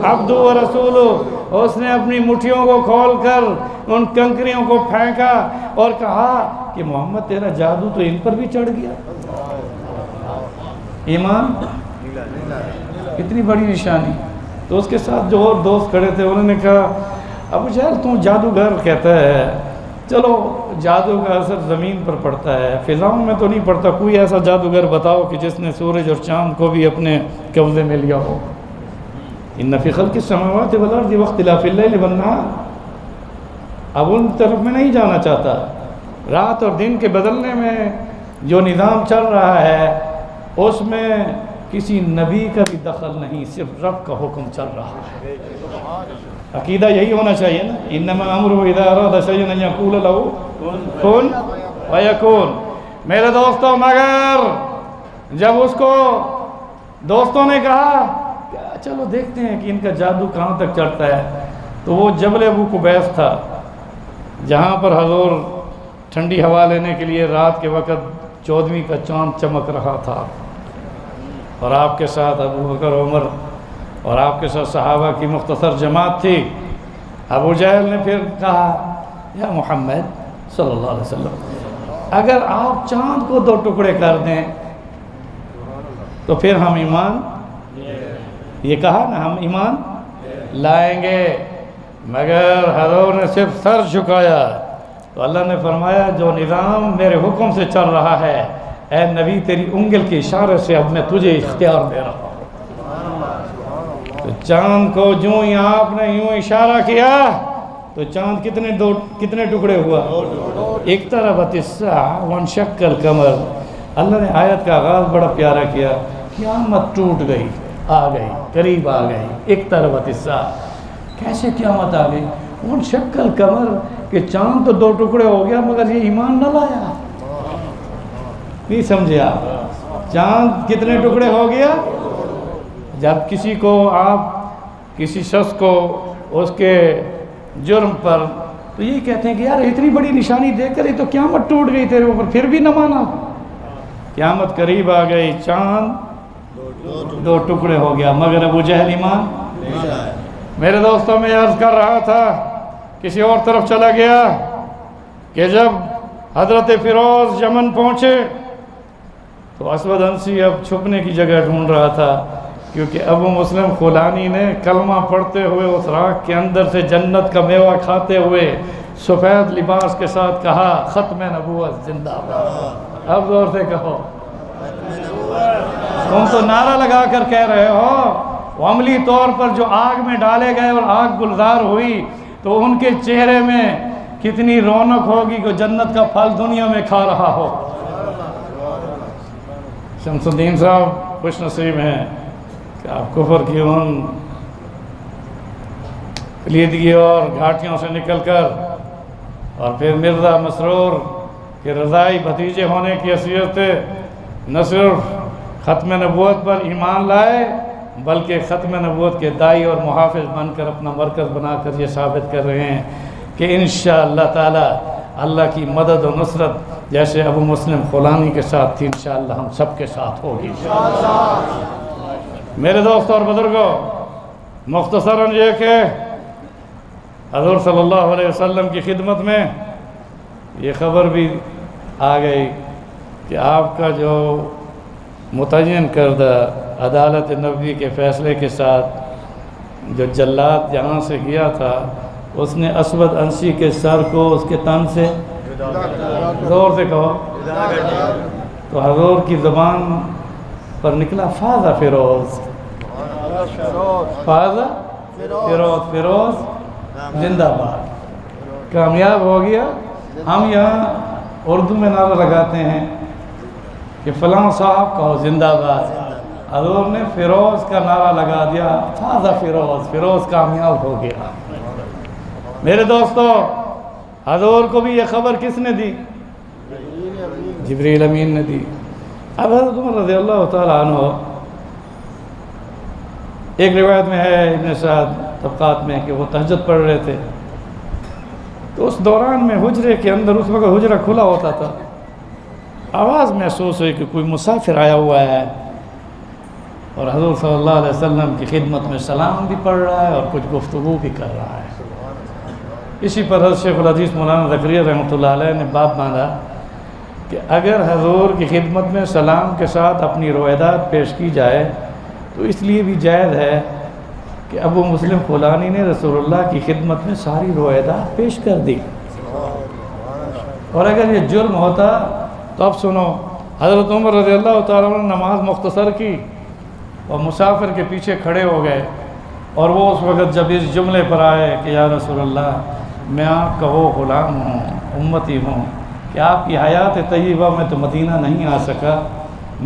عبدہ ورسولہ. اس نے اپنی مٹھیوں کو کھول کر ان کنکریوں کو پھینکا اور کہا کہ محمد تیرا جادو تو ان پر بھی چڑھ گیا. ایمان کتنی بڑی نشانی. تو اس کے ساتھ جو اور دوست کھڑے تھے انہوں نے کہا ابو جہل تم جادوگر کہتا ہے، چلو جادو کا اثر زمین پر پڑتا ہے، فضاؤں میں تو نہیں پڑتا. کوئی ایسا جادوگر بتاؤ کہ جس نے سورج اور چاند کو بھی اپنے قبضے میں لیا ہو. ان فی خلق السماوات والارض واختلاف اللیل والنہار. اب ان طرف میں نہیں جانا چاہتا. رات اور دن کے بدلنے میں جو نظام چل رہا ہے اس میں کسی نبی کا بھی دخل نہیں، صرف رب کا حکم چل رہا ہے. عقیدہ یہی ہونا چاہیے نا. انما امرہ اذا اراد شیئا ان یقول له کن فیکون. میرے دوستوں مگر جب اس کو دوستوں نے کہا چلو دیکھتے ہیں کہ ان کا جادو کہاں تک چڑھتا ہے، تو وہ جبل ابو قبیس تھا جہاں پر حضور ٹھنڈی ہوا لینے کے لیے رات کے وقت 14ویں کا چاند چمک رہا تھا، اور آپ کے ساتھ ابو بکر عمر اور آپ کے ساتھ صحابہ کی مختصر جماعت تھی. ابو جہل نے پھر کہا یا محمد صلی اللہ علیہ وسلم اگر آپ چاند کو 2 ٹکڑے کر دیں تو پھر ہم ایمان، یہ کہا نا ہم ایمان لائیں گے. مگر حضور نے صرف سر جھکایا تو اللہ نے فرمایا جو نظام میرے حکم سے چل رہا ہے اے نبی تیری انگل کے اشارے سے اب میں تجھے اختیار دے رہا ہوں. تو چاند کو جو ہی آپ نے یوں اشارہ کیا تو چاند کتنے ٹکڑے ہوا؟ اقتربت الساعہ وانشق القمر. اللہ نے آیت کا آغاز بڑا پیارا کیا. قیامت ٹوٹ گئی، آ گئی، قریب آ گئی. اقتربت الساعہ. کیسے قیامت آ گئی؟ وانشق القمر کہ چاند تو 2 ٹکڑے ہو گیا مگر یہ ایمان نہ لایا. نہیں سمجھے آپ؟ چاند کتنے ٹکڑے ہو گیا؟ جب کسی کو آپ کسی شخص کو اس کے جرم پر تو یہ کہتے ہیں کہ یار اتنی بڑی نشانی دیکھ کر یہ تو قیامت ٹوٹ گئی تیرے اوپر، پھر بھی نہ مانا. قیامت قریب آ گئی، چاند 2 ٹکڑے ہو گیا مگر ابو جہل ایمان. میرے دوستوں میں عرض کر رہا تھا کسی اور طرف چلا گیا کہ جب حضرت فیروز یمن پہنچے تو اسود انسی اب چھپنے کی جگہ ڈھونڈ رہا تھا، کیونکہ ابو مسلم خولانی نے کلمہ پڑھتے ہوئے اس راکھ کے اندر سے جنت کا میوہ کھاتے ہوئے سفید لباس کے ساتھ کہا ختم نبوت زندہ باد. اب زور سے کہو. تم تو نعرہ لگا کر کہہ رہے ہو، عملی طور پر جو آگ میں ڈالے گئے اور آگ گلزار ہوئی تو ان کے چہرے میں کتنی رونق ہوگی کہ جنت کا پھل دنیا میں کھا رہا ہو. شمس الدین صاحب خوش نصیب ہیں کہ آپ کفر کی ان کلیدگی اور گھاٹیوں سے نکل کر اور پھر مرزا مسرور کے رضائی بھتیجے ہونے کی حیثیت سے نہ صرف ختم نبوت پر ایمان لائے بلکہ ختم نبوت کے دائی اور محافظ بن کر اپنا مرکز بنا کر یہ ثابت کر رہے ہیں کہ انشاءاللہ تعالی اللہ کی مدد و نصرت جیسے ابو مسلم خولانی کے ساتھ تھی انشاءاللہ ہم سب کے ساتھ ہوگی. میرے دوست اور بزرگوں، مختصراً یہ کہ حضور صلی اللہ علیہ وسلم کی خدمت میں یہ خبر بھی آ گئی کہ آپ کا جو متعین کردہ عدالت نبوی کے فیصلے کے ساتھ جو جلاد یہاں سے گیا تھا اس نے اسود انسی کے سر کو اس کے تن سے زور سے کہو تو حضور کی زبان پر نکلا فاز فیروز، فاز فیروز، فیروز زندہ باد، کامیاب ہو گیا۔ ہم یہاں اردو میں نعرہ لگاتے ہیں کہ فلاں صاحب کہو زندہ باد، حضور نے فیروز کا نعرہ لگا دیا، فاز فیروز، فیروز کامیاب ہو گیا۔ میرے دوستو، حضور کو بھی یہ خبر کس نے دی؟ جبریل امین نے دی۔ اب حضرت عمر رضی اللہ تعالیٰ عنہ، ایک روایت میں ہے ابن سعد طبقات میں کہ وہ تہجد پڑھ رہے تھے، تو اس دوران میں حجرے کے اندر، اس وقت حجرہ کھلا ہوتا تھا، آواز محسوس ہوئی کہ کوئی مسافر آیا ہوا ہے، اور حضور صلی اللہ علیہ وسلم کی خدمت میں سلام بھی پڑھ رہا ہے اور کچھ گفتگو بھی کر رہا ہے۔ اسی پر حضرت شیخ الحدیث مولانا زکریا رحمۃ اللہ علیہ نے باب باندھا کہ اگر حضور کی خدمت میں سلام کے ساتھ اپنی روایدات پیش کی جائے تو اس لیے بھی جائز ہے کہ ابو مسلم فلانی نے رسول اللہ کی خدمت میں ساری روایدات پیش کر دی، اور اگر یہ جرم ہوتا تو اب سنو، حضرت عمر رضی اللہ تعالیٰ عنہ نے نماز مختصر کی اور مسافر کے پیچھے کھڑے ہو گئے، اور وہ اس وقت جب اس جملے پر آئے کہ یا رسول اللہ، میں آپ کا وہ غلام ہوں، امتی ہوں کہ آپ کی حیات طیبہ میں تو مدینہ نہیں آ سکا،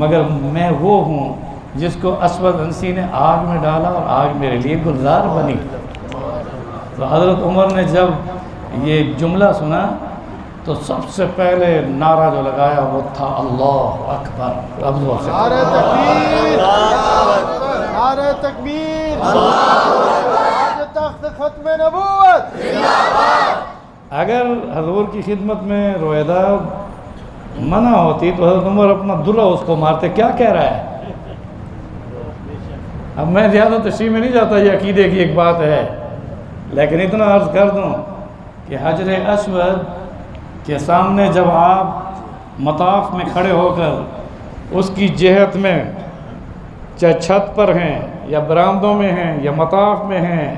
مگر میں وہ ہوں جس کو اسود انسی نے آگ میں ڈالا اور آگ میرے لیے گلزار بنی۔ تو حضرت عمر نے جب یہ جملہ سنا تو سب سے پہلے نعرہ جو لگایا وہ تھا اللہ اکبر۔ نعرہ تکبیر، نعرہ تکبیر، تخت ختم نبوت۔ اگر حضور کی خدمت میں روایدات منع ہوتی تو حضرت عمر اپنا درہ اس کو مارتے، کیا کہہ رہا ہے؟ اب میں زیادہ تشریح میں نہیں جاتا، یہ عقیدے کی ایک بات ہے، لیکن اتنا عرض کر دوں کہ حجر اسود کے سامنے جب آپ مطاف میں کھڑے ہو کر اس کی جہت میں، چاہے چھت پر ہیں یا برآمدوں میں ہیں یا مطاف میں ہیں،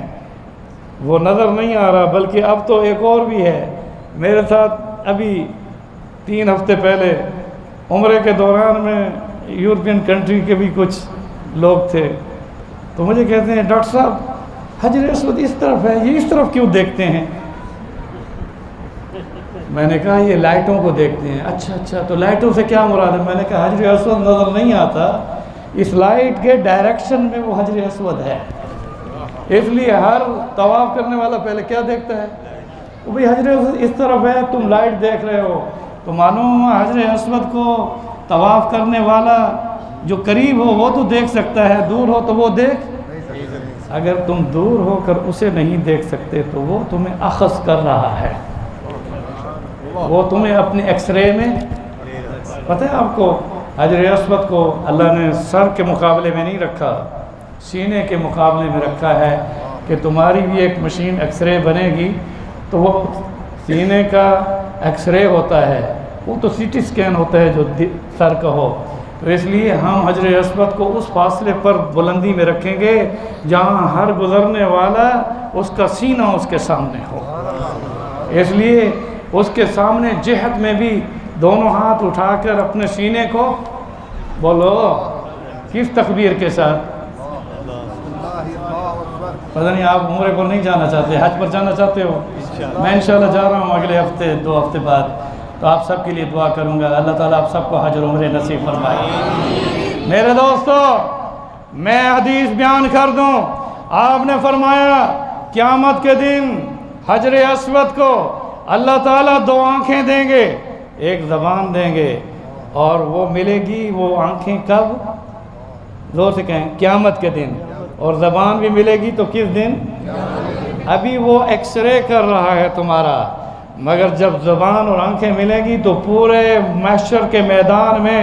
وہ نظر نہیں آ رہا، بلکہ اب تو ایک اور بھی ہے۔ میرے ساتھ ابھی 3 ہفتے پہلے عمرے کے دوران میں یورپین کنٹری کے بھی کچھ لوگ تھے، تو مجھے کہتے ہیں ڈاکٹر صاحب حجر اسود اس طرف ہے، یہ اس طرف کیوں دیکھتے ہیں؟ میں نے کہا یہ لائٹوں کو دیکھتے ہیں۔ اچھا تو لائٹوں سے کیا مراد ہے؟ میں نے کہا حجر اسود نظر نہیں آتا، اس لائٹ کے ڈائریکشن میں وہ حجر اسود ہے، اس لیے ہر طواف کرنے والا پہلے کیا دیکھتا ہے؟ وہ بھئی حجر اسود اس طرف ہے، تم لائٹ دیکھ رہے ہو، تو معلوم ہوا حجر اسود کو طواف کرنے والا جو قریب ہو وہ تو دیکھ سکتا ہے، دور ہو تو وہ دیکھ، اگر تم دور ہو کر اسے نہیں دیکھ سکتے تو وہ تمہیں اخذ کر رہا ہے، وہ تمہیں اپنے ایکس رے میں، پتہ ہے آپ کو حجر اسود کو اللہ نے سر کے مقابلے میں نہیں رکھا، سینے کے مقابلے میں رکھا ہے کہ تمہاری بھی ایک مشین ایکس رے بنے گی تو وہ سینے کا ایکس رے ہوتا ہے، وہ تو سی ٹی اسکین ہوتا ہے جو سر کا ہو، تو اس لیے ہم حجر اسود کو اس فاصلے پر بلندی میں رکھیں گے جہاں ہر گزرنے والا اس کا سینہ اس کے سامنے ہو، اس لیے اس کے سامنے جہت میں بھی دونوں ہاتھ اٹھا کر اپنے سینے کو بولو کس تکبیر کے ساتھ؟ پتہ نہیں آپ عمرے پر نہیں جانا چاہتے، حج پر جانا چاہتے ہو؟ میں انشاءاللہ جا رہا ہوں اگلے ہفتے 2 ہفتے بعد، تو آپ سب کے لیے دعا کروں گا، اللہ تعالیٰ آپ سب کو حج اور عمرے نصیب فرمائے۔ میرے دوستو، میں حدیث بیان کر دوں، آپ نے فرمایا قیامت کے دن حجر اسود کو اللہ تعالیٰ 2 آنکھیں دیں گے، ایک زبان دیں گے، اور وہ ملے گی وہ آنکھیں کب؟ زور سے کہیں قیامت کے دن، اور زبان بھی ملے گی تو کس دن؟ ابھی وہ ایکس رے کر رہا ہے تمہارا، مگر جب زبان اور آنکھیں ملیں گی تو پورے محشر کے میدان میں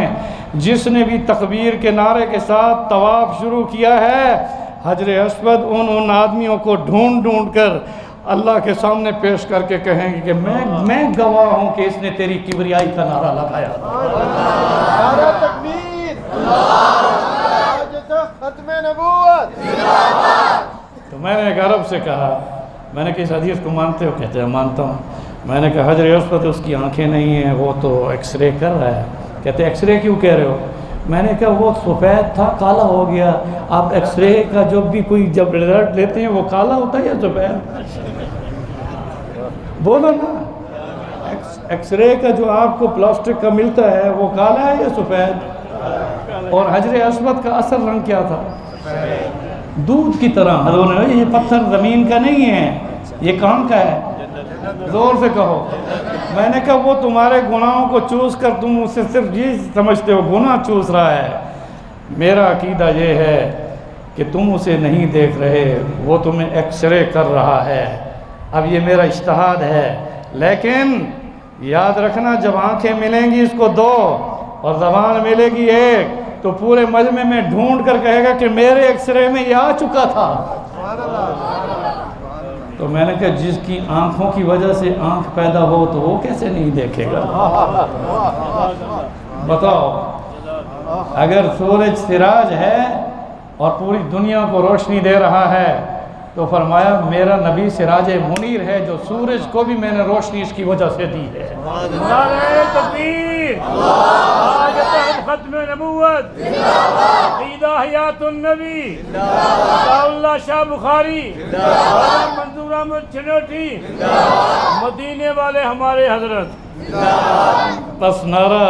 جس نے بھی تکبیر کے نعرے کے ساتھ طواف شروع کیا ہے، حجر اسود ان آدمیوں کو ڈھونڈ کر اللہ کے سامنے پیش کر کے کہیں گے کہ میں گواہ ہوں کہ اس نے تیری کبریائی کا نعرہ لگایا۔ نعرہ تکبیر، ختم نبوت۔ تو میں نے ایک عرب سے کہا، میں نے کہ اس حدیث کو مانتے ہو؟ کہتے ہیں مانتا ہوں۔ میں نے کہا حجر اسود اس کی آنکھیں نہیں ہیں، وہ تو ایکس رے کر رہا ہے۔ کہتے ایکس رے کیوں کہہ رہے ہو؟ میں نے کہا وہ سفید تھا کالا ہو گیا، آپ ایکس رے کا جب بھی کوئی جب رزلٹ لیتے ہیں وہ کالا ہوتا ہے یا سفید؟ بولو نا، ایکس رے کا جو آپ کو پلاسٹک کا ملتا ہے وہ کالا ہے یا سفید؟ اور حجر اسود کا اصل رنگ کیا تھا؟ دودھ کی طرح۔ حضور نے یہ پتھر زمین کا نہیں ہے، یہ کہاں کا ہے؟ زور سے کہو۔ میں نے کہا وہ تمہارے گناہوں کو چوس کر تم اسے صرف یہ سمجھتے ہو گناہ چوس رہا ہے۔ میرا عقیدہ یہ ہے کہ تم اسے نہیں دیکھ رہے، وہ تمہیں ایکس رے کر رہا ہے۔ اب یہ میرا اجتہاد ہے، لیکن یاد رکھنا جب آنکھیں ملیں گی اس کو دو اور زبان ملے گی ایک، تو پورے مجمع میں ڈھونڈ کر کہے گا کہ میرے ایکس رے میں یہ آ چکا تھا۔ تو میں نے کہا جس کی آنکھوں کی وجہ سے آنکھ پیدا ہو تو وہ کیسے نہیں دیکھے گا؟ بتاؤ، اگر سورج سراج ہے اور پوری دنیا کو روشنی دے رہا ہے تو فرمایا میرا نبی سراج منیر ہے جو سورج کو بھی میں نے روشنی اس کی وجہ سے دی ہے۔ نعرہ تکبیر، حاجت ختم نبوت، عقیدہ حیات النبی، عطا اللہ شاہ بخاری، منظور احمد چنوٹی، مدینے والے ہمارے حضرت۔ بس نعرہ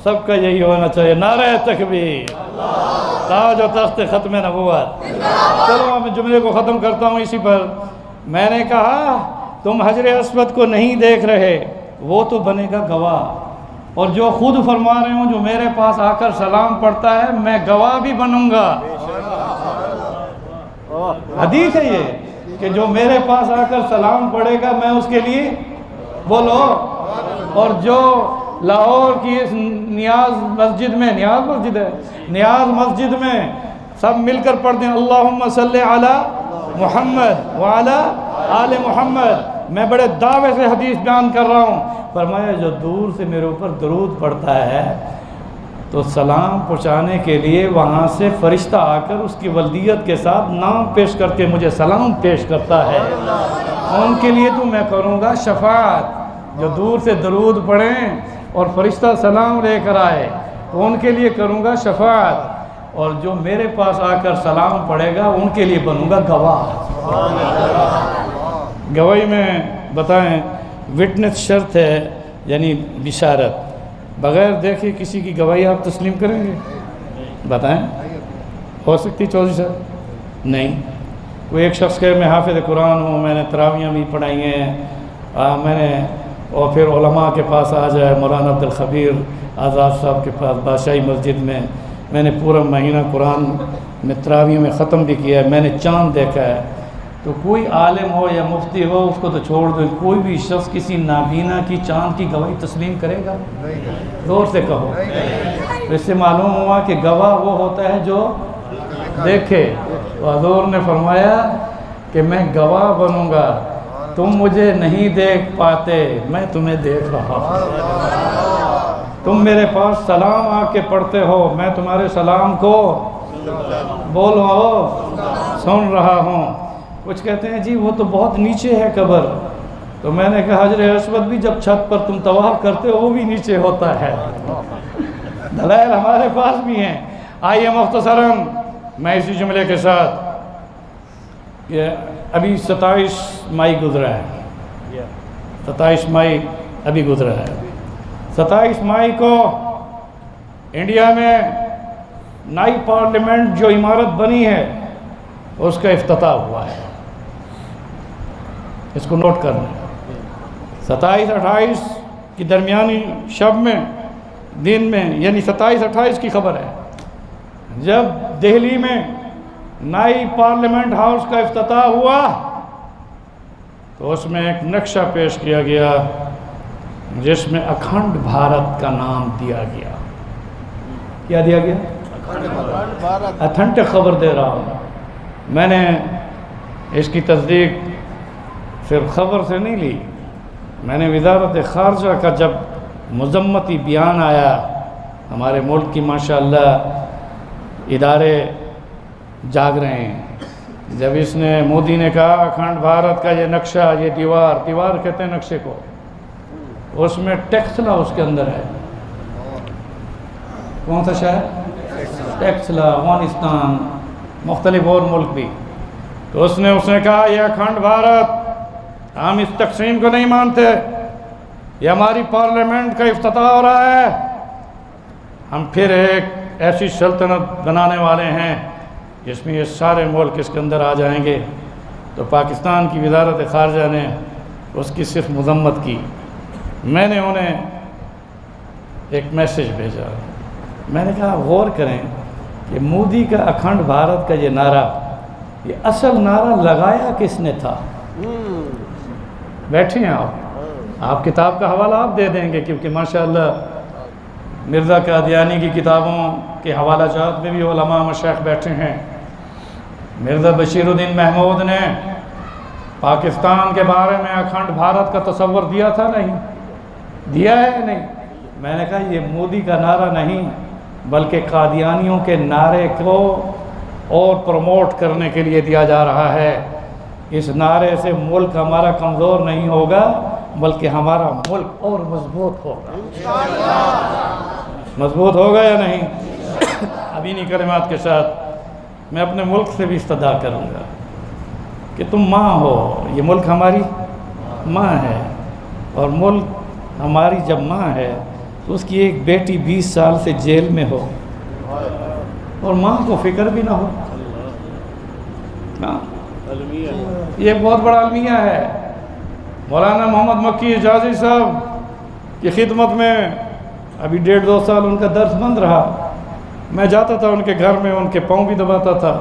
سب کا یہی ہونا چاہیے، نعرہ تکبیر، تاج و تخت ختم نبوت۔ چلو میں جملے کو ختم کرتا ہوں اسی پر۔ میں نے کہا تم حجر اسود کو نہیں دیکھ رہے، وہ تو بنے گا گواہ، اور جو خود فرما رہے ہوں جو میرے پاس آ کر سلام پڑھتا ہے میں گواہ بھی بنوں گا۔ حدیث ہے یہ کہ جو میرے پاس آ کر سلام پڑھے گا میں اس کے لیے بولو، اور جو لاہور کی اس نیاز مسجد میں، نیاز مسجد ہے، نیاز مسجد میں سب مل کر پڑھ دیں اللہم صلی علی محمد وعلی آل محمد۔ میں بڑے دعوے سے حدیث بیان کر رہا ہوں، فرمایا جو دور سے میرے اوپر درود پڑھتا ہے تو سلام پہنچانے کے لیے وہاں سے فرشتہ آ کر اس کی ولدیت کے ساتھ نام پیش کر کے مجھے سلام پیش کرتا ہے، ان کے لیے تو میں کروں گا شفاعت۔ جو دور سے درود پڑھیں اور فرشتہ سلام لے کر آئے تو ان کے لیے کروں گا شفاعت، اور جو میرے پاس آ کر سلام پڑھے گا ان کے لیے بنوں گا گواہ۔ گواہی میں بتائیں وٹنس شرط ہے، یعنی بشارت، بغیر دیکھے کسی کی گواہی آپ تسلیم کریں گے؟ بتائیں، ہو سکتی چودھری صاحب؟ نہیں۔ کوئی ایک شخص کہے میں حافظ قرآن ہوں، میں نے تراویحیں بھی پڑھائی ہیں، میں نے، اور پھر علماء کے پاس آ جائے، مولانا عبدالخبیر آزاد صاحب کے پاس بادشاہی مسجد میں نے پورا مہینہ قرآن میں تراویح میں ختم بھی کیا ہے، میں نے چاند دیکھا ہے، تو کوئی عالم ہو یا مفتی ہو اس کو تو چھوڑ دو، کوئی بھی شخص کسی نابینا کی چاند کی گواہی تسلیم کرے گا؟ زور سے کہو۔ اس سے معلوم ہوا کہ گواہ وہ ہوتا ہے جو دیکھے۔ تو حضور نے فرمایا کہ میں گواہ بنوں گا، تم مجھے نہیں دیکھ پاتے، میں تمہیں دیکھ رہا ہوں۔ تم میرے پاس سلام آ کے پڑھتے ہو، میں تمہارے سلام کو بولو سن رہا ہوں۔ کچھ کہتے ہیں جی وہ تو بہت نیچے ہے قبر، تو میں نے کہا حجر اسود بھی جب چھت پر تم طواف کرتے ہو وہ بھی نیچے ہوتا ہے۔ دلائل ہمارے پاس بھی ہیں۔ آئیے مختصراً میں اسی جملے کے ساتھ، کہ ابھی 27 مئی گزرا ہے، 27 مئی ابھی گزرا ہے۔ 27 مئی کو انڈیا میں نئی پارلیمنٹ جو عمارت بنی ہے اس کا افتتاح ہوا ہے، اس کو نوٹ کرنا ہے۔ 27-28 کی درمیانی شب میں، دن میں، یعنی 27-28 کی خبر ہے، جب دہلی میں نئی پارلیمنٹ ہاؤس کا افتتاح ہوا تو اس میں ایک نقشہ پیش کیا گیا جس میں اکھنڈ بھارت کا نام دیا گیا۔ کیا دیا گیا؟ اتھنٹک خبر دے رہا ہوں میں نے، اس کی تصدیق صرف خبر سے نہیں لی، میں نے وزارت خارجہ کا جب مذمتی بیان آیا، ہمارے ملک کی ماشاءاللہ ادارے جاگ رہے ہیں، جب اس نے مودی نے کہا اکھنڈ بھارت کا یہ نقشہ، یہ دیوار کہتے ہیں نقشے کو، اس میں ٹیکسلا اس کے اندر ہے۔ کون سا شہر؟ ٹیکسلا، افغانستان، مختلف اور ملک بھی۔ تو اس نے کہا یہ اکھنڈ بھارت ہم اس تقسیم کو نہیں مانتے. یہ ہماری پارلیمنٹ کا افتتاح ہو رہا ہے. ہم پھر ایک ایسی سلطنت بنانے والے ہیں جس میں یہ سارے ملک اس کے اندر آ جائیں گے. تو پاکستان کی وزارت خارجہ نے اس کی صرف مذمت کی. میں نے انہیں ایک میسیج بھیجا. میں نے کہا غور کریں کہ مودی کا اکھنڈ بھارت کا یہ نعرہ، یہ اصل نعرہ لگایا کس نے تھا؟ بیٹھے ہیں آپ کتاب کا حوالہ آپ دے دیں گے، کیونکہ ماشاءاللہ مرزا قادیانی کی کتابوں کے حوالہ جات میں بھی علماء مشائخ بیٹھے ہیں. مرزا بشیر الدین محمود نے پاکستان کے بارے میں اکھنڈ بھارت کا تصور دیا تھا؟ نہیں دیا ہے؟ نہیں. میں نے کہا یہ مودی کا نعرہ نہیں بلکہ قادیانیوں کے نعرے کو اور پروموٹ کرنے کے لیے دیا جا رہا ہے. اس نعرے سے ملک ہمارا کمزور نہیں ہوگا بلکہ ہمارا ملک اور مضبوط ہوگا. مضبوط ہوگا یا نہیں؟ ابھی انہی کلمات کے ساتھ میں اپنے ملک سے بھی استدعا کروں گا کہ تم ماں ہو. یہ ملک ہماری ماں ہے، اور ملک ہماری جب ماں ہے تو اس کی ایک بیٹی 20 سال سے جیل میں ہو اور ماں کو فکر بھی نہ ہو. یہ بہت بڑا المیہ ہے. مولانا محمد مکی اجازی صاحب کی خدمت میں ابھی 1.5-2 سال ان کا درس بند رہا. میں جاتا تھا ان کے گھر میں، ان کے پاؤں بھی دباتا تھا.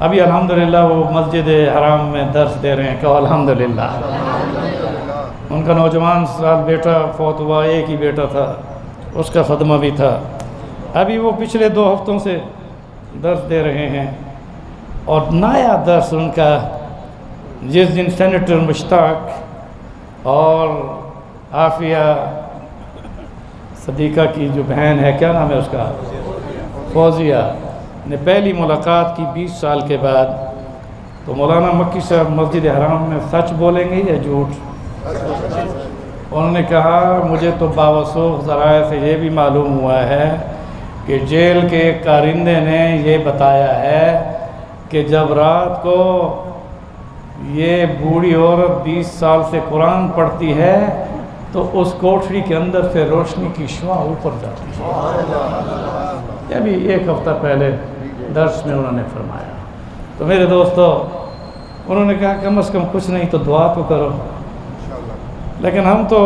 ابھی الحمدللہ وہ مسجد حرام میں درس دے رہے ہیں. کہو الحمدللہ. ان کا نوجوان سال بیٹا فوت ہوا، ایک ہی بیٹا تھا، اس کا خدمہ بھی تھا. ابھی وہ پچھلے 2 ہفتوں سے درس دے رہے ہیں. اور نیا درس ان کا جس دن سینیٹر مشتاق اور عافیہ صدیقہ کی جو بہن ہے، کیا نام ہے اس کا، فوزیہ، نے پہلی ملاقات کی 20 سال کے بعد، تو مولانا مکی صاحب مسجد حرام میں سچ بولیں گے یا جھوٹ؟ انہوں نے کہا مجھے تو باوثوق ذرائع سے یہ بھی معلوم ہوا ہے کہ جیل کے ایک کارندے نے یہ بتایا ہے کہ جب رات کو یہ بوڑھی عورت 20 سال سے قرآن پڑھتی ہے تو اس کوٹھری کے اندر سے روشنی کی شعاع اوپر جاتی ہے. یہ بھی 1 ہفتہ پہلے درس میں انہوں نے فرمایا. تو میرے دوستو، انہوں نے کہا کم از کم کچھ نہیں تو دعا تو کرو. لیکن ہم تو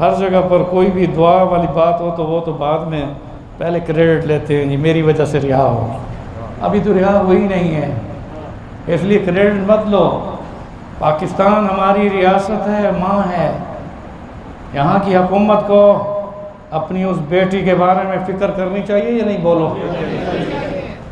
ہر جگہ پر کوئی بھی دعا والی بات ہو تو وہ تو بعد میں پہلے کریڈٹ لیتے ہیں، جی میری وجہ سے رہا ہو. ابھی تو رہا وہی نہیں ہے، اس لیے کریڈٹ مت لو. پاکستان ہماری ریاست ہے، ماں ہے. یہاں کی حکومت کو اپنی اس بیٹی کے بارے میں فکر کرنی چاہیے یا نہیں؟ بولو.